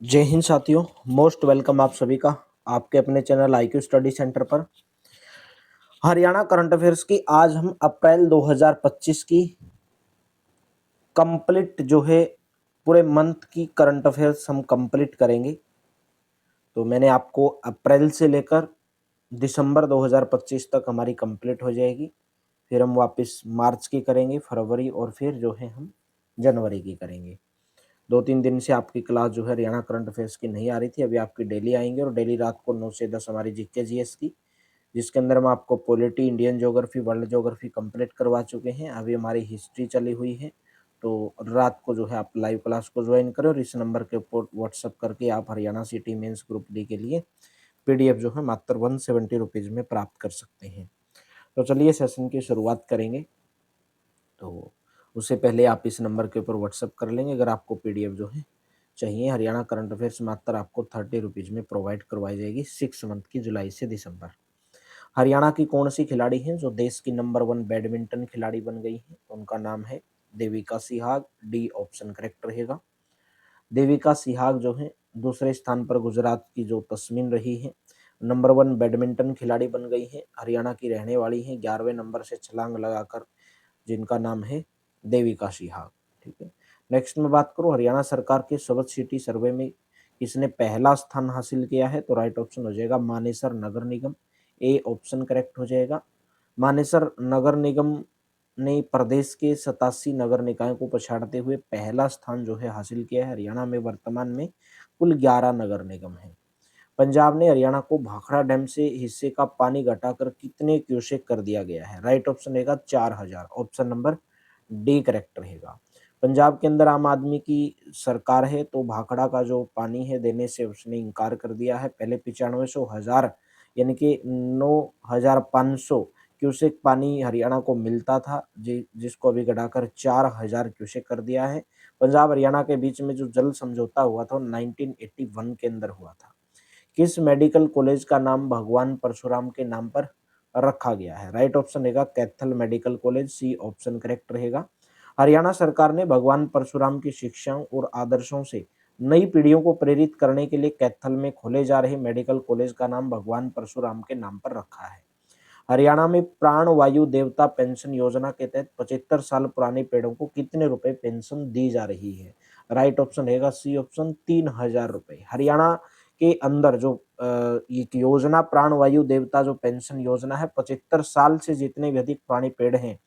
जय हिंद साथियों। Most welcome आप सभी का आपके अपने चैनल IQ स्टडी सेंटर पर। हरियाणा करंट अफेयर्स की आज हम अप्रैल 2025 की कंप्लीट जो है पूरे मंथ की करंट अफेयर्स हम कंप्लीट करेंगे। तो मैंने आपको अप्रैल से लेकर दिसंबर 2025 तक हमारी कंप्लीट हो जाएगी। फिर हम वापस मार्च की करेंगे, फरवरी और फिर जो है हम जनवरी की करेंगे। 2-3 दिन से आपकी क्लास जो है हरियाणा करंट अफेयर्स की नहीं आ रही थी। अभी आपकी डेली आएंगे और डेली रात को 9 से 10 हमारी जीके जीएस की, जिसके अंदर हम आपको polity, Indian geography, world geography complete करवा चुके हैं। अभी हमारी हिस्ट्री चली हुई है। तो रात को जो है आप लाइव क्लास को ज्वाइन करें और इस नंबर के ऊपर व्हाट्सअप करके आप Haryana CET mains group D के लिए पीडीएफ जो है मात्र 170 रुपीज़ में प्राप्त कर सकते हैं। तो चलिए सेशन की शुरुआत करेंगे। तो उससे पहले आप इस नंबर के ऊपर व्हाट्सअप कर लेंगे अगर आपको पीडीएफ जो है चाहिए। हरियाणा करंट अफेयर्स मात्र आपको 30 रुपीज़ में प्रोवाइड करवाई जाएगी 6 मंथ की, जुलाई से दिसंबर। हरियाणा की कौन सी खिलाड़ी हैं जो देश की नंबर 1 बैडमिंटन खिलाड़ी बन गई हैं? उनका नाम है Devika Sihag. D option correct रहेगा। देविका सिहाग जो है दूसरे स्थान पर गुजरात की जो तस्मीन रही है, नंबर 1 बैडमिंटन खिलाड़ी बन गई है। हरियाणा की रहने वाली हैं, 11वें नंबर से छलांग लगाकर, जिनका नाम है देविका सिहाग। ठीक है। नेक्स्ट में बात करूं, हरियाणा सरकार के स्वच्छ सिटी सर्वे में किसने पहला स्थान हासिल किया है? तो राइट ऑप्शन हो जाएगा मानेसर नगर निगम। ए ऑप्शन करेक्ट हो जाएगा। मानेसर नगर निगम ने प्रदेश के 87 नगर निकायों को पछाड़ते हुए पहला स्थान जो है हासिल किया है। हरियाणा में वर्तमान में कुल 11 नगर निगम हैं। पंजाब ने हरियाणा को भाखड़ा डैम से हिस्से का पानी घटाकर कितने क्यूसेक कर दिया गया है? राइट ऑप्शन रहेगा 4000। ऑप्शन नंबर डी करेक्ट रहेगा। पंजाब के अंदर आम आदमी की सरकार है, तो भाखड़ा का जो पानी है देने से उसने इनकार कर दिया है। पहले 9500 यानी कि 9500 क्यूसेक पानी हरियाणा को मिलता था, जिसको अभी घटाकर 4000 क्यूसेक कर दिया है। पंजाब हरियाणा के बीच में जो जल समझौता हुआ था 1981 के अंदर हुआ था। किस मेडिकल कॉलेज का नाम भगवान परशुराम के नाम पर रखा गया है? राइट ऑप्शन रहेगा Kaithal medical college. C option correct रहेगा। हरियाणा सरकार ने भगवान परशुराम की शिक्षाओं और आदर्शों से नई पीढ़ियों को प्रेरित करने के लिए कैथल में खोले जा रहे मेडिकल कॉलेज का नाम भगवान परशुराम के नाम पर रखा है। हरियाणा में प्राण वायु देवता पेंशन योजना के तहत 75 साल पुराने पेड़ों को कितने रुपए पेंशन दी जा रही है? राइट ऑप्शन रहेगा सी ऑप्शन 3000 रुपए। हरियाणा के अंदर जो एक योजना प्राण वायु देवता जो पेंशन योजना है, 75 साल से जितने भी अधिक पुराने पेड़ हैं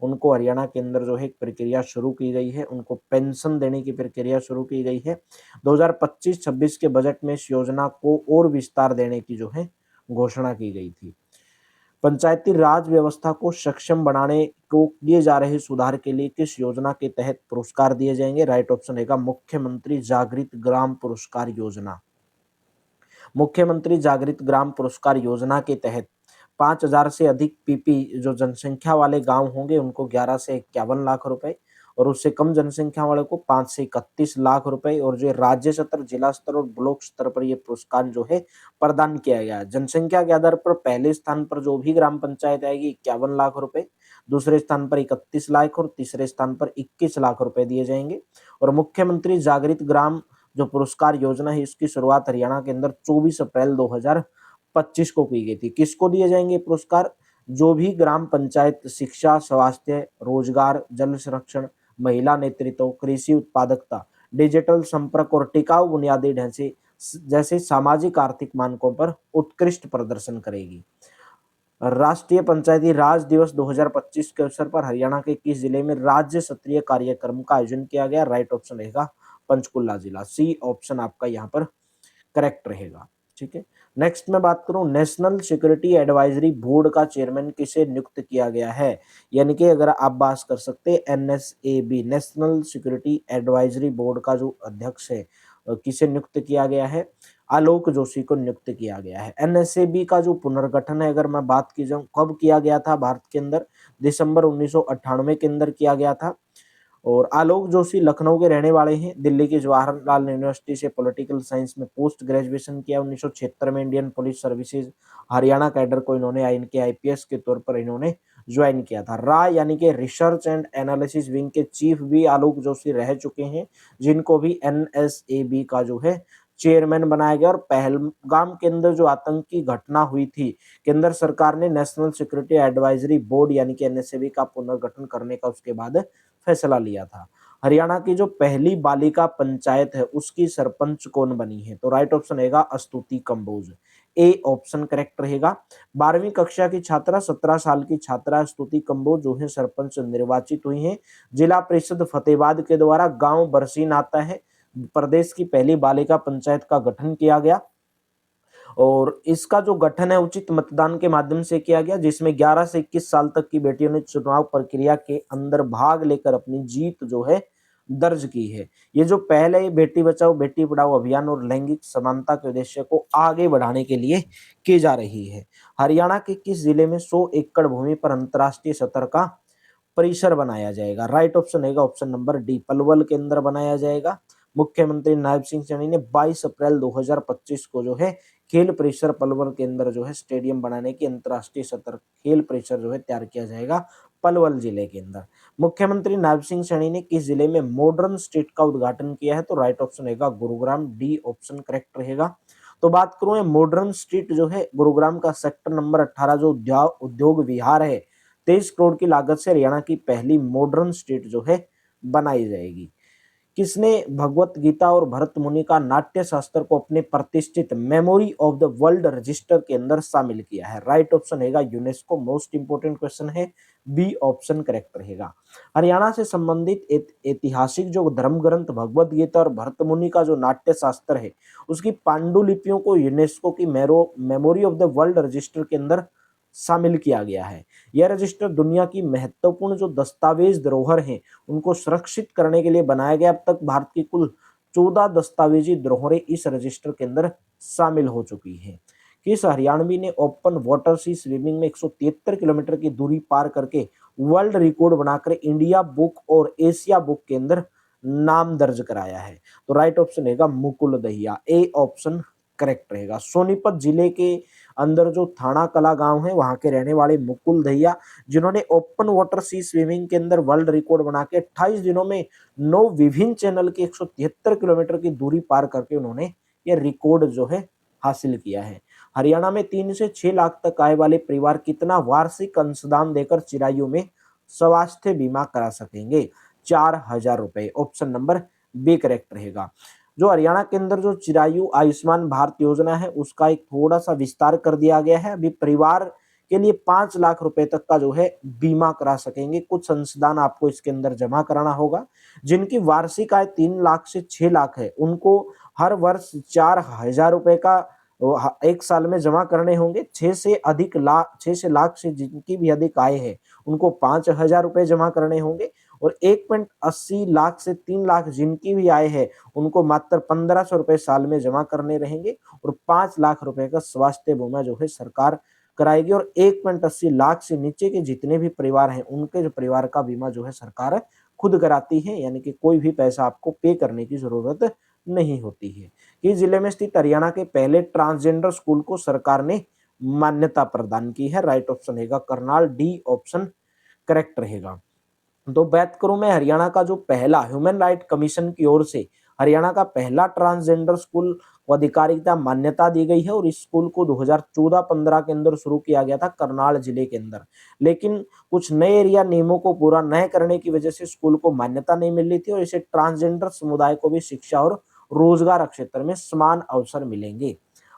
उनको हरियाणा के अंदर जो है एक प्रक्रिया शुरू की गई है, उनको पेंशन देने की प्रक्रिया शुरू की गई है। 2025-26 के बजट में इस योजना को और विस्तार देने की जो है घोषणा की गई थी। पंचायती राज व्यवस्था को सक्षम बनाने को किए जा रहे सुधार के लिए किस योजना के तहत पुरस्कार दिए जाएंगे? राइट ऑप्शन रहेगा मुख्यमंत्री जागृत ग्राम पुरस्कार योजना। मुख्यमंत्री जागृत ग्राम पुरस्कार योजना के तहत 5000 से अधिक पीपी जो जनसंख्या वाले गांव होंगे उनको 11 से 51 लाख रुपए, और उससे कम जनसंख्या वाले को 5 से 31 लाख रुपए, और जो राज्य स्तर, जिला स्तर और ब्लॉक स्तर पर ये पुरस्कार जो है प्रदान किया गया है। जनसंख्या के आधार पर पहले स्थान पर जो भी ग्राम पंचायत आएगी 51 लाख रुपए, दूसरे स्थान पर 31 लाख और तीसरे स्थान पर 21 लाख रुपए दिए जाएंगे। और मुख्यमंत्री जागृत ग्राम जो पुरस्कार योजना है इसकी शुरुआत हरियाणा के अंदर 24 अप्रैल 2025 को की गई थी। किसको दिए जाएंगे पुरस्कार? जो भी ग्राम पंचायत शिक्षा, स्वास्थ्य, रोजगार, जल संरक्षण, महिला नेतृत्व, कृषि उत्पादकता, डिजिटल संपर्क और टिकाऊ बुनियादी ढांचे जैसे सामाजिक आर्थिक मानकों पर उत्कृष्ट प्रदर्शन करेगी। राष्ट्रीय पंचायती राज दिवस 2025 के अवसर पर हरियाणा के किस जिले में राज्य स्तरीय कार्यक्रम का आयोजन किया गया? राइट ऑप्शन रहेगा पंचकुला जिला। सी ऑप्शन आपका यहाँ पर करेक्ट रहेगा। ठीक है। नेक्स्ट मैं बात करूं, नेशनल सिक्योरिटी एडवाइजरी बोर्ड का चेयरमैन किसे नियुक्त किया गया है? यानी कि अगर आप बात कर सकते हैं NSAB, national security advisory board का जो अध्यक्ष है किसे नियुक्त किया गया है? आलोक जोशी को नियुक्त किया गया है। NSAB का जो पुनर्गठन है अगर मैं बात की जाऊं कब किया गया था भारत के अंदर? दिसंबर 1998 के अंदर किया गया था। और आलोक जोशी लखनऊ के रहने वाले हैं। दिल्ली की जवाहरलाल यूनिवर्सिटी से पॉलिटिकल साइंस में पोस्ट ग्रेजुएशन किया। 1976 में Indian police services Haryana cadre को इन्होंने इनके IPS के तौर पर इन्होंने ज्वाइन किया था। राय यानी कि रिसर्च एंड एनालिसिस विंग के चीफ भी आलोक जोशी रह चुके हैं, जिनको भी NSAB का जो है चेयरमैन बनाया गया। और पहलगाम के अंदर जो आतंकी घटना हुई थी, केंद्र सरकार ने नेशनल सिक्योरिटी एडवाइजरी बोर्ड यानी कि एनएसएबी का पुनर्गठन करने का उसके बाद फैसला लिया था। हरियाणा की जो पहली बालिका पंचायत है उसकी सरपंच कौन बनी है? तो राइट ऑप्शन रहेगा स्तुति कंबोज, ए ऑप्शन करेक्ट रहेगा। 12वीं कक्षा की छात्रा 17 साल की छात्रा स्तुति कंबोज जो है सरपंच निर्वाचित हुई हैं। जिला परिषद फतेहाबाद के द्वारा गांव बरसीन आता है, प्रदेश की पहली बालिका पंचायत का गठन किया गया और इसका जो गठन है उचित मतदान के माध्यम से किया गया, जिसमें 11 से 21 साल तक की बेटियों ने चुनाव प्रक्रिया के अंदर भाग लेकर अपनी जीत जो है दर्ज की है। ये जो पहले ही बेटी बचाओ बेटी पढ़ाओ अभियान और लैंगिक समानता के उद्देश्य को आगे बढ़ाने के लिए की जा रही है। हरियाणा के किस जिले में 100 एकड़ भूमि पर अंतर्राष्ट्रीय स्तर का परिसर बनाया जाएगा? राइट ऑप्शन रहेगा ऑप्शन नंबर डी, पलवल के अंदर बनाया जाएगा। मुख्यमंत्री नायब सिंह सैनी ने 22 अप्रैल 2025 को जो है खेल परिसर पलवल के अंदर जो है स्टेडियम बनाने की अंतर्राष्ट्रीय स्तर खेल परिसर जो है तैयार किया जाएगा पलवल जिले के अंदर। मुख्यमंत्री नायब सिंह सैनी ने किस जिले में मॉडर्न स्ट्रीट का उद्घाटन किया है? तो राइट ऑप्शन रहेगा गुरुग्राम, डी ऑप्शन करेक्ट रहेगा। तो बात करूं मॉडर्न स्ट्रीट जो है गुरुग्राम का सेक्टर नंबर 18 जो उद्योग विहार है, 23 करोड़ की लागत से हरियाणा की पहली मॉडर्न स्ट्रीट जो है बनाई जाएगी। किसने भगवत गीता और भरत मुनि का नाट्य शास्त्र को अपने प्रतिष्ठित memory of the world register के अंदर शामिल किया है? राइट ऑप्शन रहेगा यूनेस्को। मोस्ट इंपोर्टेंट क्वेश्चन है, बी ऑप्शन करेक्ट रहेगा। हरियाणा से संबंधित ऐतिहासिक जो धर्म ग्रंथ भगवत गीता और भरत मुनि का जो नाट्य शास्त्र है उसकी पांडुलिपियों को यूनेस्को की memory of the world register के अंदर शामिल किया गया है। यह रजिस्टर दुनिया की महत्वपूर्ण जो दस्तावेज धरोहर हैं उनको सुरक्षित करने के लिए बनाया गया। अब तक भारत की कुल 14 दस्तावेजी धरोहरें इस रजिस्टर के अंदर शामिल हो चुकी हैं। किस हरियाणवी ने ओपन वाटर सी स्विमिंग में 173 किलोमीटर की दूरी पार करके वर्ल्ड रिकॉर्ड बनाकर इंडिया बुक और एशिया बुक के अंदर नाम दर्ज कराया है? तो राइट ऑप्शन रहेगा Mukul Dahiya, A option correct रहेगा। सोनीपत जिले के अंदर जो थाना कला गांव है वहां के रहने वाले मुकुल दहिया, जिन्होंने ओपन वाटर सी स्विमिंग के अंदर वर्ल्ड रिकॉर्ड बना के 28 दिनों में 9 विभिन्न चैनल की 173 किलोमीटर की दूरी पार करके उन्होंने ये रिकॉर्ड जो है हासिल किया है। हरियाणा में 3 से 6 लाख तक आय वाले परिवार कितना वार्षिक अंशदान देकर चिरायु में स्वास्थ्य बीमा करा सकेंगे? 4,000 रुपए, ऑप्शन नंबर बी करेक्ट रहेगा। जो हरियाणा के अंदर जो चिरायु आयुष्मान भारत योजना है उसका एक थोड़ा सा विस्तार कर दिया गया है। अभी परिवार के लिए 5 लाख रुपए तक का जो है बीमा करा सकेंगे। कुछ अंशदान आपको इसके अंदर जमा कराना होगा। जिनकी वार्षिक आय 3 लाख से 6 लाख है उनको हर वर्ष 4,000 रुपए का एक साल में जमा करने होंगे। 6 से लाख से जिनकी भी अधिक आय है उनको 5,000 रुपए जमा करने होंगे और 1.80 लाख से 3 लाख जिनकी भी आय है उनको मात्र 1,500 रुपए साल में जमा करने रहेंगे और 5 लाख रुपए का स्वास्थ्य बीमा जो है सरकार कराएगी और 1.80 लाख से नीचे के जितने भी परिवार हैं उनके जो परिवार का बीमा जो है सरकार खुद कराती है, यानी कि कोई भी पैसा आपको पे करने की जरूरत नहीं होती है। किस जिले में स्थित हरियाणा के पहले ट्रांसजेंडर स्कूल को सरकार ने मान्यता प्रदान की है? राइट ऑप्शन रहेगा करनाल, डी ऑप्शन करेक्ट रहेगा। तो बात करूं मैं हरियाणा का जो पहला ह्यूमन राइट कमीशन की ओर से हरियाणा का पहला ट्रांसजेंडर स्कूल को अधिकारिता मान्यता दी गई है और इस स्कूल को 2014-15 के अंदर शुरू किया गया था करनाल जिले के अंदर। लेकिन कुछ नए एरिया नियमों को पूरा न करने की वजह से स्कूल को मान्यता नहीं मिल रही थी और इसे ट्रांसजेंडर समुदाय को भी शिक्षा और रोजगार क्षेत्र में समान अवसर मिलेंगे।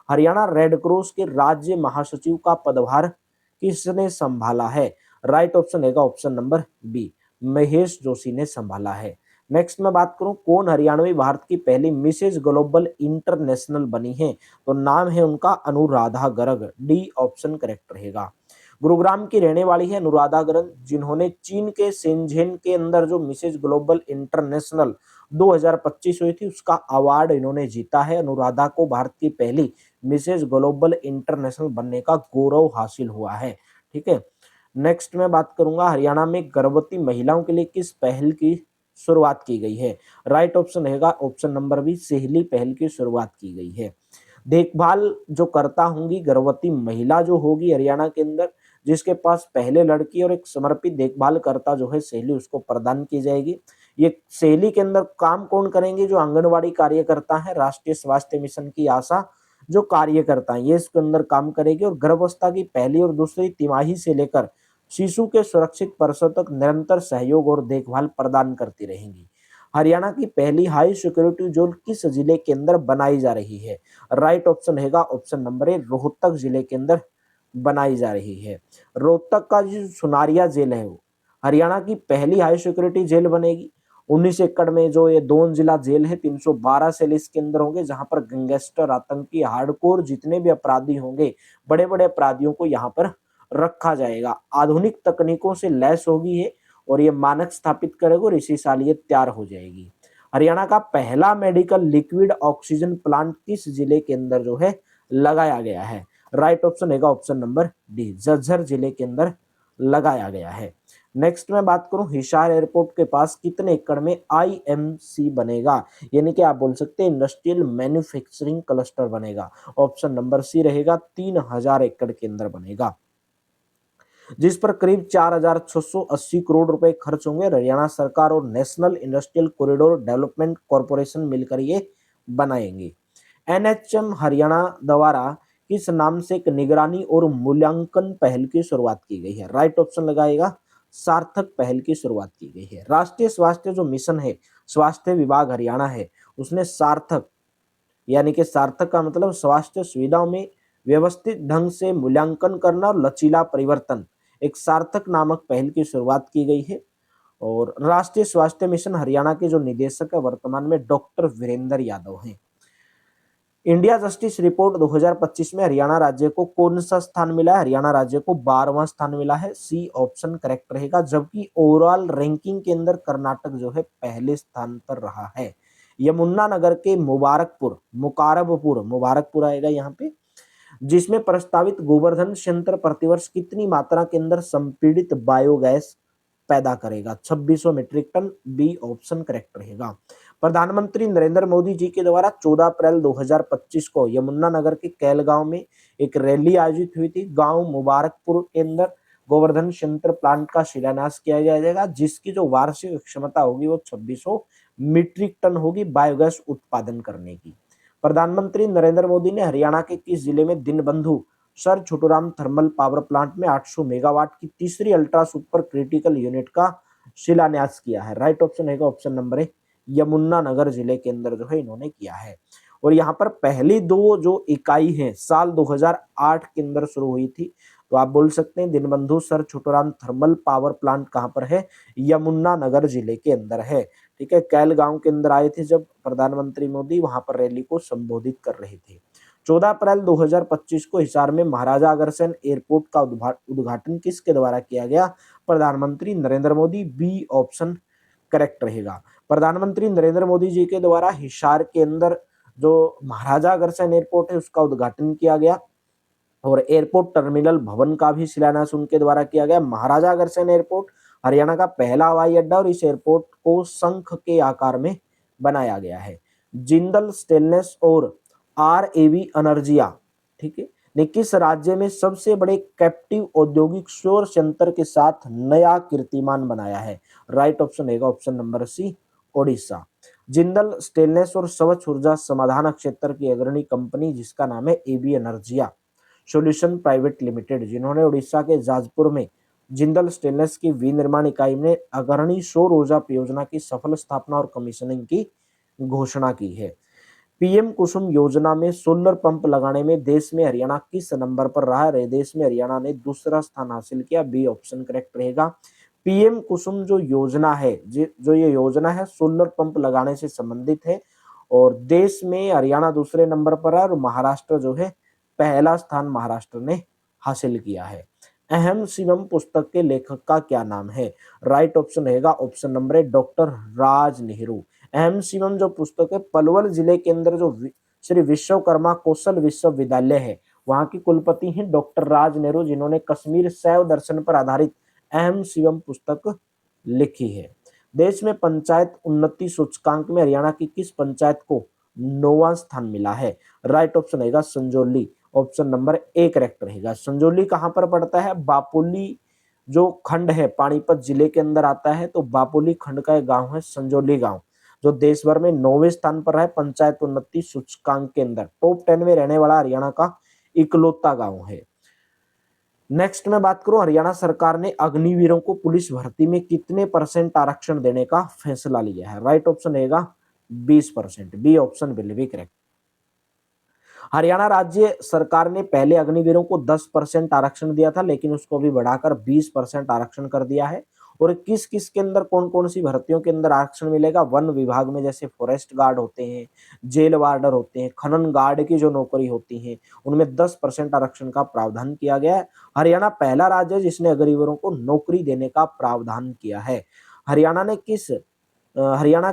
हरियाणा रेड क्रॉस के राज्य महासचिव का पदभार किसने संभाला है? राइट ऑप्शन रहेगा option number B, Mahesh Joshi ने संभाला है। नेक्स्ट मैं बात करूं कौन हरियाणवी भारत की पहली मिसेज ग्लोबल इंटरनेशनल बनी है? तो नाम है उनका Anuradha Garg, D option correct रहेगा। गुरुग्राम की रहने वाली है अनुराधा गर्ग, जिन्होंने चीन के शेंझेन के अंदर जो मिसेज ग्लोबल इंटरनेशनल 2025 हुई थी उसका अवार्ड इन्होंने जीता है। अनुराधा को भारत की पहली मिसेज ग्लोबल इंटरनेशनल बनने का गौरव हासिल हुआ है। ठीक है, नेक्स्ट मैं बात करूंगा हरियाणा में गर्भवती महिलाओं के लिए किस पहल की शुरुआत की गई है? राइट ऑप्शन रहेगा ऑप्शन नंबर बी, सेहली पहल की शुरुआत की गई है। देखभाल जो करता होंगी गर्भवती महिला जो होगी हरियाणा के अंदर, जिसके पास पहले लड़की और एक समर्पित देखभाल करता जो है सहेली उसको प्रदान की जाएगी। ये सहेली के अंदर काम कौन करेंगे? जो आंगनवाड़ी कार्यकर्ता है, राष्ट्रीय स्वास्थ्य मिशन की आशा जो कार्यकर्ता है, ये इसके अंदर काम करेगी और गर्भावस्था की पहली और दूसरी तिमाही से लेकर शिशु के सुरक्षित प्रसव तक निरंतर सहयोग और देखभाल प्रदान करती रहेंगी। हरियाणा की पहली हाई सिक्योरिटी जोन किस जिले के अंदर बनाई जा रही है? राइट ऑप्शन रहेगा ऑप्शन नंबर ए, रोहतक जिले के अंदर बनाई जा रही है। रोहतक का जो सुनारिया जेल है वो हरियाणा की पहली हाई सिक्योरिटी जेल बनेगी। 19 एकड़ में जो ये दोन जिला जेल है, 312 सेल इसके अंदर होंगे, जहां पर गैंगस्टर, आतंकी, हार्डकोर जितने भी अपराधी होंगे, बड़े बड़े अपराधियों को यहाँ पर रखा जाएगा। आधुनिक तकनीकों से लैस होगी ये और ये मानक स्थापित करेगा और इसी साल ये तैयार हो जाएगी। हरियाणा का पहला मेडिकल लिक्विड ऑक्सीजन प्लांट किस जिले के अंदर जो है लगाया गया है? राइट ऑप्शन रहेगा ऑप्शन नंबर डी, झज्जर जिले के अंदर लगाया गया है। नेक्स्ट मैं बात करूं, हिसार एयरपोर्ट के पास कितने एकड़ में आईएमसी बनेगा? यानी कि आप बोल सकते हैं इंडस्ट्रियल मैन्युफैक्चरिंग क्लस्टर बनेगा। ऑप्शन नंबर सी रहेगा 3000 एकड़ के अंदर बनेगा, जिस पर करीब 4680 करोड़ रुपए खर्च होंगे। हरियाणा सरकार और national industrial corridor development corporation मिलकर ये बनाएंगे। एनएचएम हरियाणा द्वारा किस नाम से एक निगरानी और मूल्यांकन पहल की शुरुआत की गई है? राइट ऑप्शन लगाएगा, सार्थक पहल की शुरुआत की गई है। राष्ट्रीय स्वास्थ्य जो मिशन है, स्वास्थ्य विभाग हरियाणा है, उसने सार्थक यानी कि सार्थक का मतलब स्वास्थ्य सुविधाओं में व्यवस्थित ढंग से मूल्यांकन करना और लचीला परिवर्तन, एक सार्थक नामक पहल की शुरुआत की गई है। और राष्ट्रीय स्वास्थ्य मिशन हरियाणा के जो निदेशक है वर्तमान में डॉक्टर वीरेंद्र यादव हैं। इंडिया जस्टिस रिपोर्ट 2025 में हरियाणा राज्य को कौन सा स्थान मिला है? हरियाणा राज्य को 12वां स्थान मिला है, सी ऑप्शन करेक्ट रहेगा। जबकि ओवरऑल रैंकिंग के अंदर कर्नाटक जो है पहले स्थान पर रहा है। यमुनानगर के मुबारकपुर आएगा यहाँ पे, जिसमें प्रस्तावित गोवर्धन संयंत्र प्रतिवर्ष कितनी मात्रा के अंदर संपीड़ित बायोगैस पैदा करेगा? 2600 metric ton, B option correct रहेगा। प्रधानमंत्री नरेंद्र मोदी जी के द्वारा 14 अप्रैल 2025 को यमुनानगर के कैलगांव में एक रैली आयोजित हुई थी। गांव मुबारकपुर के अंदर गोवर्धन संयंत्र प्लांट का शिलान्यास किया जाएगा, जिसकी जो वार्षिक क्षमता होगी वो 2600 मीट्रिक टन होगी बायोगैस उत्पादन करने की। प्रधानमंत्री नरेंद्र मोदी ने हरियाणा के किस जिले में Deenbandhu sir Chhoturam thermal power plant में 800 मेगावाट की तीसरी अल्ट्रा सुपर क्रिटिकल यूनिट का शिलान्यास किया है? राइट ऑप्शन है ऑप्शन नंबर ए, यमुनानगर जिले के अंदर जो है इन्होंने किया है। और यहाँ पर पहली दो जो इकाई है साल 2008 के अंदर शुरू हुई थी, तो आप बोल सकते हैं Deenbandhu sir Chhoturam thermal power plant कहाँ पर है? यमुनानगर जिले के अंदर है। ठीक है, कैलगांव के अंदर आए थे जब प्रधानमंत्री मोदी, वहां पर रैली को संबोधित कर रहे थे। 14 अप्रैल 2025 को हिसार में महाराजा अग्रसेन एयरपोर्ट का उद्घाटन किसके द्वारा किया गया? प्रधानमंत्री Narendra Modi, B option correct रहेगा। प्रधानमंत्री नरेंद्र मोदी जी के द्वारा हिसार के अंदर जो महाराजा अग्रसेन एयरपोर्ट है उसका उद्घाटन किया गया और एयरपोर्ट टर्मिनल भवन का भी शिलान्यास उनके द्वारा किया गया। महाराजा अग्रसेन एयरपोर्ट हरियाणा का पहला हवाई अड्डा और इस एयरपोर्ट को शंख के आकार में बनाया गया है। जिंदल स्टेनलेस और आरएवी एनर्जिया, ठीक है, ने किस राज्य में सबसे बड़े कैप्टिव औद्योगिक सौर संयंत्र के साथ नया कीर्तिमान बनाया है? राइट ऑप्शन रहेगा option number C, Odisha. Jindal stainless और स्वच्छ ऊर्जा समाधान क्षेत्र की अग्रणी कंपनी जिसका नाम है एबी एनर्जिया सॉल्यूशन प्राइवेट लिमिटेड, जिन्होंने उड़ीसा के जाजपुर में जिंदल स्टेनलेस की विनिर्माण इकाई में अग्रणी सौर ऊर्जा परियोजना की सफल स्थापना और कमीशनिंग की घोषणा की है। पीएम कुसुम योजना में सोलर पंप लगाने में देश में हरियाणा किस नंबर पर रहा है? देश में हरियाणा ने दूसरा स्थान हासिल किया, बी ऑप्शन करेक्ट रहेगा। पीएम कुसुम जो योजना है, जो ये योजना है सोलर पंप लगाने से संबंधित है और देश में हरियाणा दूसरे नंबर पर है और महाराष्ट्र जो है पहला स्थान महाराष्ट्र ने हासिल किया है। अहम शिवम पुस्तक के लेखक का क्या नाम है? राइट ऑप्शन रहेगा option number A, doctor Raj Nehru. अहम शिवम जो पुस्तक है पलवल जिले के अंदर जो श्री विश्वकर्मा कौशल विश्वविद्यालय है वहां की कुलपति हैं डॉक्टर राज नेहरू, जिन्होंने कश्मीर शैव दर्शन पर आधारित अहम शिवम पुस्तक लिखी है। देश में पंचायत उन्नति सूचकांक में हरियाणा की किस पंचायत को 9वां स्थान मिला है? राइट ऑप्शन रहेगा Sanjauli, option number A correct रहेगा। संजौली कहां पर पड़ता है? बापोली जो खंड है पानीपत जिले के अंदर आता है, तो बापोली खंड का एक गांव है संजौली गांव, जो देश भर में 9वें स्थान पर है पंचायत उन्नति सूचकांक के अंदर। टॉप 10 में रहने वाला हरियाणा का इकलौता गांव है। नेक्स्ट मैं बात करूं, हरियाणा सरकार ने अग्निवीरों को पुलिस भर्ती में कितने % आरक्षण देने का फैसला लिया है? राइट ऑप्शन रहेगा 20%, B option will be correct. Haryana राज्य सरकार ने पहले अग्निवीरों को 10% आरक्षण दिया था, लेकिन उसको भी बढ़ाकर 20% आरक्षण कर दिया है। और किस किस के अंदर कौन कौन सी भर्तियों के अंदर आरक्षण मिलेगा? वन विभाग में जैसे फॉरेस्ट गार्ड होते हैं, जेल वार्डर होते हैं, खनन गार्ड की जो नौकरी होती है, उनमें 10% आरक्षण का प्रावधान किया गया है। हरियाणा पहला राज्य है जिसने अग्निवीरों को नौकरी देने का प्रावधान किया है। हरियाणा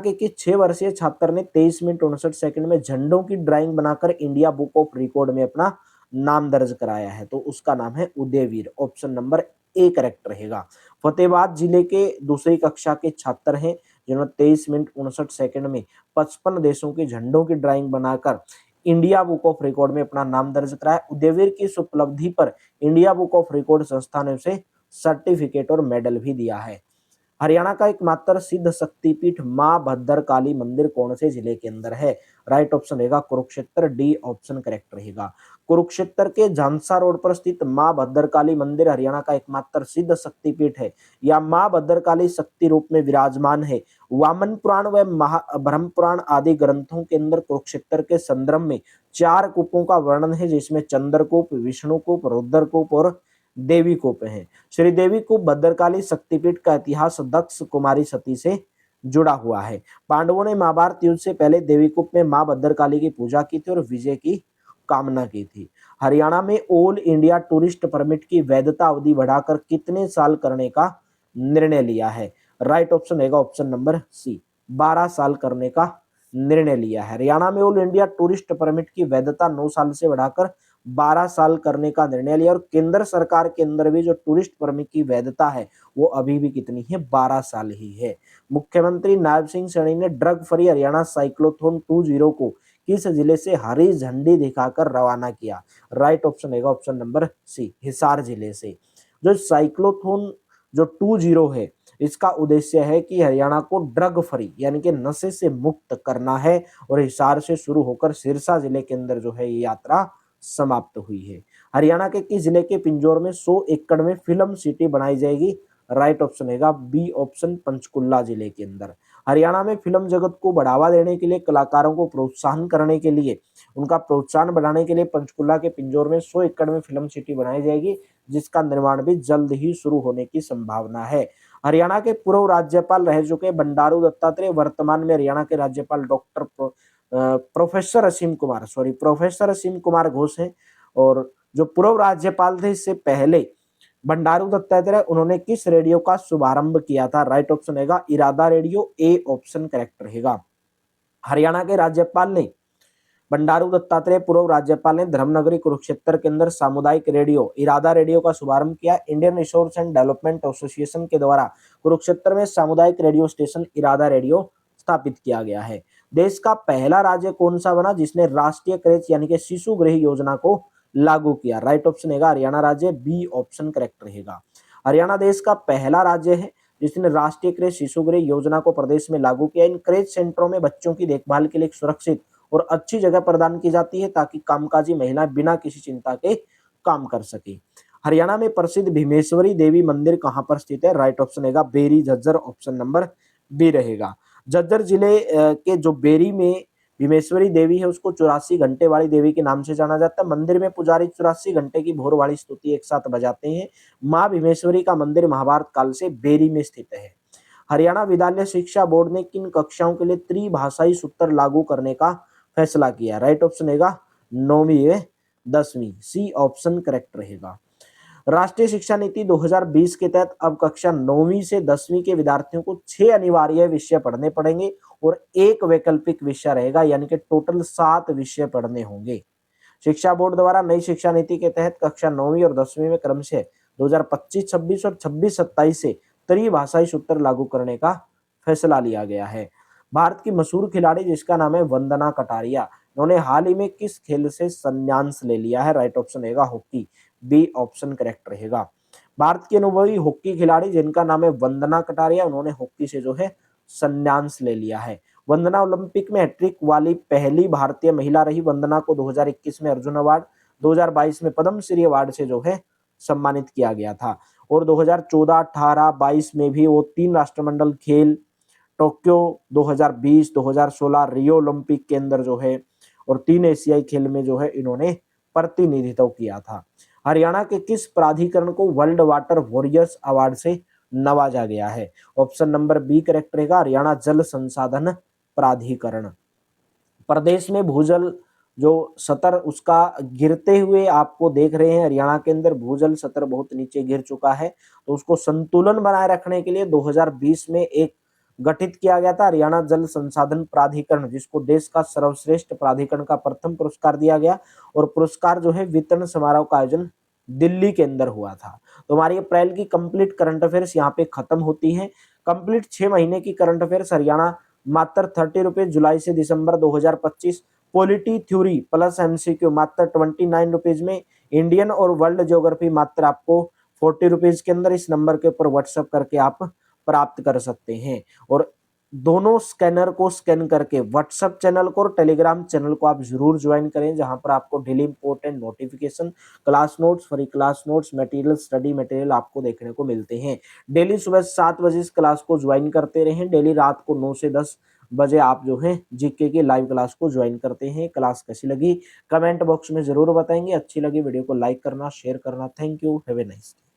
के किस 6 वर्षीय छात्र ने 23 मिनट 59 सेकंड में झंडों की ड्राइंग बनाकर इंडिया बुक ऑफ रिकॉर्ड में अपना नाम दर्ज कराया है? तो उसका नाम है Udayveer, option number A correct रहेगा। फतेहाबाद जिले के दूसरी कक्षा के छात्र हैं जिन्होंने 23 मिनट 59 सेकंड में 55 देशों के झंडों की ड्राइंग बनाकर इंडिया बुक ऑफ रिकॉर्ड में अपना नाम दर्ज कराया। उदयवीर की इस उपलब्धि पर इंडिया बुक ऑफ रिकॉर्ड संस्था ने उसे सर्टिफिकेट और मेडल भी दिया है। हरियाणा का एकमात्र सिद्ध शक्तिपीठ मां भद्रकाली मंदिर कौन से जिले के अंदर है? राइट ऑप्शन रहेगा कुरुक्षेत्र, डी ऑप्शन करेक्ट रहेगा। कुरुक्षेत्र के झांसा रोड पर स्थित मां भद्रकाली मंदिर हरियाणा का एकमात्र सिद्ध शक्तिपीठ है। यह मां भद्रकाली शक्ति रूप में विराजमान है। वामन पुराण व ब्रह्म पुराण आदि ग्रंथों के अंदर कुरुक्षेत्र के संदर्भ में 4 कूपों का वर्णन है, जिसमें चंद्रकूप, विष्णुकूप, रुद्रकूप और देवी कूप हैं। श्री देवी कूप भद्रकाली शक्तिपीठ का इतिहास दक्ष कुमारी सती से जुड़ा हुआ है। पांडवों ने महाभारत युद्ध से पहले देवी कूप में मां भद्रकाली की पूजा की थी और विजय की कामना की थी। हरियाणा में ऑल इंडिया टूरिस्ट परमिट की वैधता अवधि बढ़ाकर कितने साल करने का निर्णय लिया है? राइट ऑप्शन रहेगा ऑप्शन नंबर सी, 12 साल करने का निर्णय लिया है। हरियाणा में ऑल इंडिया टूरिस्ट परमिट की वैधता 9 साल से बढ़ाकर 12 साल करने का निर्णय लिया। और केंद्र सरकार के अंदर भी जो टूरिस्ट परमिट की वैधता है वो अभी भी कितनी है? 12 साल ही है। मुख्यमंत्री नायब सिंह सैनी ने ड्रग फ्री हरियाणा साइक्लोथॉन 20 को किस जिले से हरी झंडी दिखाकर रवाना किया? राइट ऑप्शन रहेगा ऑप्शन नंबर सी, हिसार जिले से। जो साइक्लोथॉन जो 20 है, इसका उद्देश्य है कि हरियाणा को ड्रग फ्री यानी कि नशे से मुक्त करना है। और हिसार से शुरू होकर सिरसा जिले के अंदर जो है ये यात्रा समाप्त हुई है। हरियाणा के किस जिले के पिंजौर में 100 एकड़ में फिल्म सिटी बनाई जाएगी? राइट ऑप्शन रहेगा बी ऑप्शन, पंचकुला जिले के अंदर। हरियाणा में फिल्म जगत को बढ़ावा देने के लिए, कलाकारों को प्रोत्साहन करने के लिए, उनका प्रोत्साहन बढ़ाने के लिए पंचकुला के पिंजौर में 100 एकड़ में फिल्म सिटी बनाई जाएगी, जिसका निर्माण भी जल्द ही शुरू होने की संभावना है। हरियाणा के पूर्व राज्यपाल रह चुके बंडारू दत्तात्रेय वर्तमान में हरियाणा के राज्यपाल प्रोफेसर असीम कुमार घोष हैं। और जो पूर्व राज्यपाल थे इससे पहले बंडारू दत्तात्रेय, उन्होंने किस रेडियो का शुभारंभ किया था? राइट ऑप्शन रहेगा इरादा रेडियो, ए ऑप्शन करेक्ट रहेगा। हरियाणा के राज्यपाल ने बंडारू दत्तात्रेय पूर्व राज्यपाल ने धर्मनगरी कुरुक्षेत्र के अंदर सामुदायिक रेडियो इरादा रेडियो का शुभारंभ किया। Indian resource and development association के द्वारा कुरुक्षेत्र में सामुदायिक रेडियो स्टेशन इरादा रेडियो स्थापित किया गया है। देश का पहला राज्य कौन सा बना जिसने राष्ट्रीय क्रेच यानी कि शिशु गृह योजना को लागू किया? राइट ऑप्शन रहेगा हरियाणा राज्य, बी ऑप्शन करेक्ट रहेगा। हरियाणा देश का पहला राज्य है जिसने राष्ट्रीय क्रेच शिशु गृह योजना को प्रदेश में लागू किया। इन क्रेच सेंटरों में बच्चों की देखभाल के लिए एक सुरक्षित और अच्छी जगह प्रदान की जाती है ताकि कामकाजी महिलाएं बिना किसी चिंता के काम कर सके। हरियाणा में प्रसिद्ध भीमेश्वरी देवी मंदिर कहां पर स्थित है? राइट ऑप्शन रहेगा Beri Jhajjar, option number B रहेगा। झज्जर जिले के जो बेरी में भीमेश्वरी देवी है उसको 84 घंटे वाली देवी के नाम से जाना जाता है। मंदिर में पुजारी 84 घंटे की भोर वाली स्तुति एक साथ बजाते हैं। मां भीमेश्वरी का मंदिर महाभारत काल से बेरी में स्थित है। हरियाणा विद्यालय शिक्षा बोर्ड ने किन कक्षाओं के लिए त्रिभाषाई सूत्र लागू करने का फैसला किया? राइट ऑप्शन रहेगा 9वीं व 10वीं, सी ऑप्शन करेक्ट रहेगा। राष्ट्रीय शिक्षा नीति 2020 के तहत अब कक्षा 9वीं से 10वीं के विद्यार्थियों को 6 अनिवार्य विषय पढ़ने पड़ेंगे और 1 वैकल्पिक विषय रहेगा, यानी कि टोटल 7 विषय पढ़ने होंगे। शिक्षा बोर्ड द्वारा नई शिक्षा नीति के तहत कक्षा 9वीं और 10वीं में क्रमशः 2025-26 और 26-27 से त्रिभाषाई सूत्र लागू करने का फैसला लिया गया है। भारत की मशहूर खिलाड़ी जिसका नाम है वंदना कटारिया, उन्होंने हाल ही में किस खेल से संन्यास ले लिया है? राइट ऑप्शन रहेगा हॉकी, बी ऑप्शन करेक्ट रहेगा। भारत की अनुभवी हॉकी खिलाड़ी जिनका नाम है वंदना कटारिया, उन्होंने हॉकी से जो है संन्यास ले लिया है। वंदना ओलंपिक में हैट्रिक वाली पहली भारतीय महिला रही। वंदना को 2021 में अर्जुन अवार्ड, 2022 में पद्मश्री अवार्ड से जो है सम्मानित किया गया था और 2014, 18, 22 में भी वो 3 राष्ट्रमंडल खेल, टोक्यो 2020, 2016 रियो ओलंपिक के अंदर जो है और 3 एशियाई खेल में जो है इन्होंने प्रतिनिधित्व किया था। हरियाणा के किस प्राधिकरण को वर्ल्ड वाटर वॉरियर्स अवार्ड से नवाजा गया है? ऑप्शन नंबर बी करेक्ट रहेगा, हरियाणा जल संसाधन प्राधिकरण। प्रदेश में भूजल जो स्तर उसका गिरते हुए आपको देख रहे हैं, हरियाणा के अंदर भूजल स्तर बहुत नीचे गिर चुका है, तो उसको संतुलन बनाए रखने के लिए 2020 में एक गठित किया गया था हरियाणा जल संसाधन प्राधिकरण, जिसको देश का सर्वश्रेष्ठ प्राधिकरण का प्रथम पुरस्कार दिया गया और पुरस्कार जो है वितरण समारोह का आयोजन दिल्ली के अंदर हुआ था। तो हमारी अप्रैल की कंप्लीट करंट अफेयर्स यहाँ पे खत्म होती है। कंप्लीट 6 महीने की करंट अफेयर्स हरियाणा मात्र 30 रुपए, जुलाई से दिसंबर 2025। पॉलिटी थ्योरी प्लस एमसीक्यू मात्र 29 रुपीज में। इंडियन और वर्ल्ड ज्योग्राफी मात्र आपको 40 रुपीज के अंदर। इस नंबर के ऊपर व्हाट्सएप करके आप प्राप्त कर सकते हैं और दोनों स्कैनर को स्कैन करके व्हाट्सएप चैनल को और टेलीग्राम चैनल को आप जरूर ज्वाइन करें, जहां पर आपको daily important notification, class notes, free class notes, material, study material आपको देखने को मिलते हैं। डेली सुबह 7 बजे इस क्लास को ज्वाइन करते रहें। डेली रात को 9 से 10 बजे आप जो है जीके की लाइव क्लास को ज्वाइन करते हैं। क्लास कैसी लगी कमेंट बॉक्स में जरूर बताएंगे। अच्छी लगी वीडियो को लाइक करना, शेयर करना। Thank you, have a nice day.